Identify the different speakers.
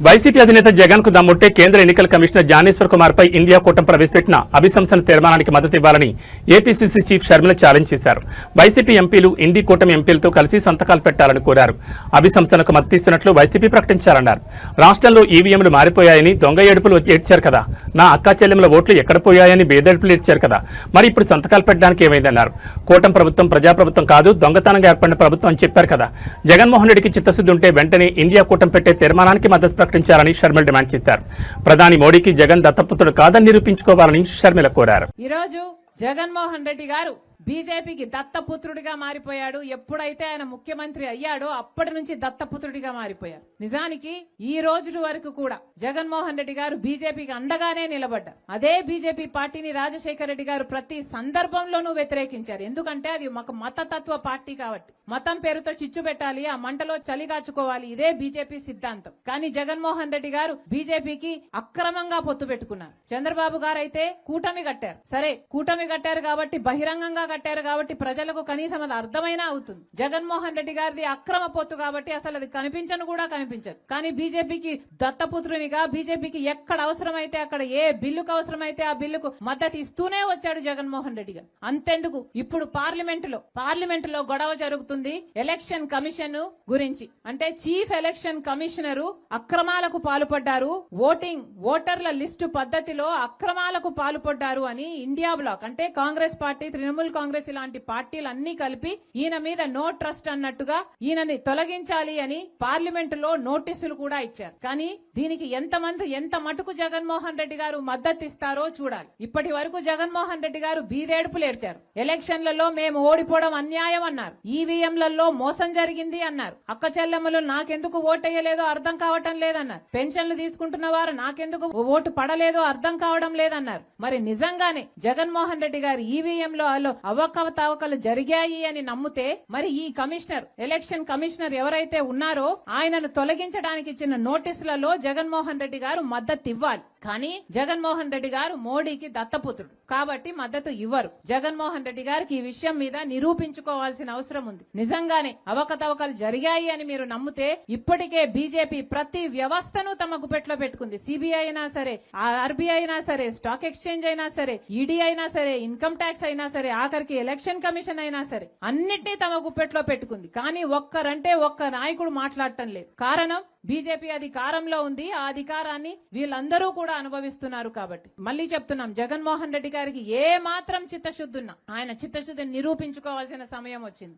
Speaker 1: YCP అధినేత జగన్ కు దమ్ముంటే కేంద్ర ఎన్నికల కమిషనర్ జ్ఞానేశ్వర్ కుమార్ పై ఇండియా కూటమి ప్రవేశపెట్టిన అభిశంసన తీర్మానానికి మద్దతు ఇవ్వాలని ఏపీసీసీ చీఫ్ షర్మిల ఛాలెంజ్ చేశారు. వైసీపీ ఎంపీలు ఇండి కూటమి ఎంపీలతో కలిసి సంతకాలు పెట్టాలని కోరారు. అభిశంసనకు మద్దతు ఇస్తున్నట్లు వైసీపీ ప్రకటించారన్నారు. రాష్ట్రంలో ఈవీఎంలు మారిపోయాయని దొంగ ఏడుపులు ఏడ్చారు కదా, నా అక్కా చెల్లెమ్మల ఓట్లు ఎక్కడ పోయాయని బేదడుపులు ఏడ్చారు కదా, మరి ఇప్పుడు సంతకాలు పెట్టడానికి ఏమైందన్నారు. కూటమి ప్రభుత్వం ప్రజాప్రభుత్వం కాదు, దొంగతనంగా ఏర్పడిన ప్రభుత్వం అని చెప్పారు కదా. జగన్మోహన్ రెడ్డికి చిత్తశుద్ధి ఉంటే వెంటనే ఇండియా కూటమి పెట్టే తీర్మానానికి మద్దతు ప్రకటించాలని షర్మిల డిమాండ్ చేశారు. ప్రధాని మోడీకి జగన్ దత్తపుత్రుడు కాదని నిరూపించుకోవాలని షర్మిల కోరారు.
Speaker 2: ఈరోజు జగన్మోహన్ రెడ్డి గారు బీజేపీకి దత్తపుత్రుడిగా మారిపోయాడు. ఎప్పుడైతే ఆయన ముఖ్యమంత్రి అయ్యాడో అప్పటి నుంచి దత్తపుత్రుడిగా మారిపోయారు. నిజానికి ఈ రోజు వరకు కూడా జగన్మోహన్ రెడ్డి గారు బీజేపీకి అండగానే నిలబడ్డారు. అదే బీజేపీ పార్టీని రాజశేఖర రెడ్డి గారు ప్రతి సందర్భంలోనూ వ్యతిరేకించారు. ఎందుకంటే అది ఒక మతతత్వ పార్టీ కాబట్టి, మతం పేరుతో చిచ్చు పెట్టాలి, ఆ మంటలో చలి కాచుకోవాలి, ఇదే బీజేపీ సిద్ధాంతం. కానీ జగన్మోహన్ రెడ్డి గారు బీజేపీకి అక్రమంగా పొత్తు పెట్టుకున్నారు. చంద్రబాబు గారు అయితే కూటమి కట్టారు. సరే, కూటమి కట్టారు కాబట్టి, బహిరంగంగా కట్టారు కాబట్టి ప్రజలకు కనీసం అది అర్థమైనా అవుతుంది. జగన్మోహన్ రెడ్డి గారిది అక్రమ పొత్తు కాబట్టి అసలు అది కనిపించను కూడా కనిపించదు. కానీ బీజేపీకి దత్తపుత్రునిగా, బీజేపీకి ఎక్కడ అవసరమైతే అక్కడ, ఏ బిల్లుకు అవసరమైతే ఆ బిల్లుకు మద్దతు ఇస్తూనే వచ్చాడు జగన్మోహన్ రెడ్డి గారు. అంతెందుకు, ఇప్పుడు పార్లమెంటులో గొడవ జరుగుతుంది ఎలక్షన్ కమిషన్ గురించి. అంటే చీఫ్ ఎలక్షన్ కమిషనరు అక్రమాలకు పాల్పడ్డారు, ఓటర్ల లిస్టు పద్ధతిలో అక్రమాలకు పాల్పడ్డారు అని ఇండియా బ్లాక్ అంటే కాంగ్రెస్ పార్టీ, తృణమూల్ కాంగ్రెస్ ఇలాంటి పార్టీలన్నీ కలిపి ఈయన మీద నో ట్రస్ట్ అన్నట్టుగా ఈయనని తొలగించాలి అని పార్లమెంటులో నోటీసులు కూడా ఇచ్చారు. కానీ దీనికి ఎంత మటుకు జగన్మోహన్ రెడ్డి గారు మద్దతు ఇస్తారో చూడాలి. ఇప్పటి వరకు జగన్మోహన్ రెడ్డి గారు బీదేడుపులు ఏడ్చారు. ఎలక్షన్లలో మేము ఓడిపోవడం అన్యాయం అన్నారు, ఈవీఎంలలో మోసం జరిగింది అన్నారు, అక్క చెల్లెమ్మలు నాకెందుకు ఓటేయలేదో అర్థం కావటం లేదన్నారు, పెన్షన్లు తీసుకుంటున్న వారు నాకెందుకు ఓటు పడలేదో అర్థం కావడం లేదన్నారు. మరి నిజంగానే జగన్మోహన్ రెడ్డి గారు ఈవీఎంలో అవకతవకలు జరిగాయి అని నమ్మితే మరి ఈ ఎలక్షన్ కమిషనర్ ఎవరైతే ఉన్నారో ఆయనను తొలగించడానికి ఇచ్చిన నోటీసులలో జగన్మోహన్ రెడ్డి గారు మద్దతు ఇవ్వాలి. కానీ జగన్మోహన్ రెడ్డి గారు మోడీకి దత్తపుత్రుడు కాబట్టి మద్దతు ఇవ్వరు. జగన్మోహన్ రెడ్డి గారికి ఈ విషయం మీద నిరూపించుకోవాల్సిన అవసరం ఉంది. నిజంగానే అవకతవకలు జరిగాయి అని మీరు నమ్మితే ఇప్పటికే బీజేపీ ప్రతి వ్యవస్థను తమ గుప్పెట్లో పెట్టుకుంది. సిబిఐ అయినా సరే, ఆర్బీఐ అయినా సరే, స్టాక్ ఎక్స్చేంజ్ అయినా సరే, ఈడీ అయినా సరే, ఇన్కమ్ ట్యాక్స్ అయినా సరే, ఆఖరికి ఎలక్షన్ కమిషన్ అయినా సరే, అన్నిటినీ తమ గుప్పెట్లో పెట్టుకుంది. కానీ ఒక్క నాయకుడు మాట్లాడటం లేదు. కారణం బీజేపీ అధికారంలో ఉంది, ఆ అధికారాన్ని వీళ్ళందరూ కూడా అనుభవిస్తున్నారు. కాబట్టి మళ్ళీ చెప్తున్నాం, జగన్మోహన్ రెడ్డి గారికి ఏ మాత్రం చిత్తశుద్ధి ఉన్నా ఆయన చిత్తశుద్ధిని నిరూపించుకోవాల్సిన సమయం వచ్చింది.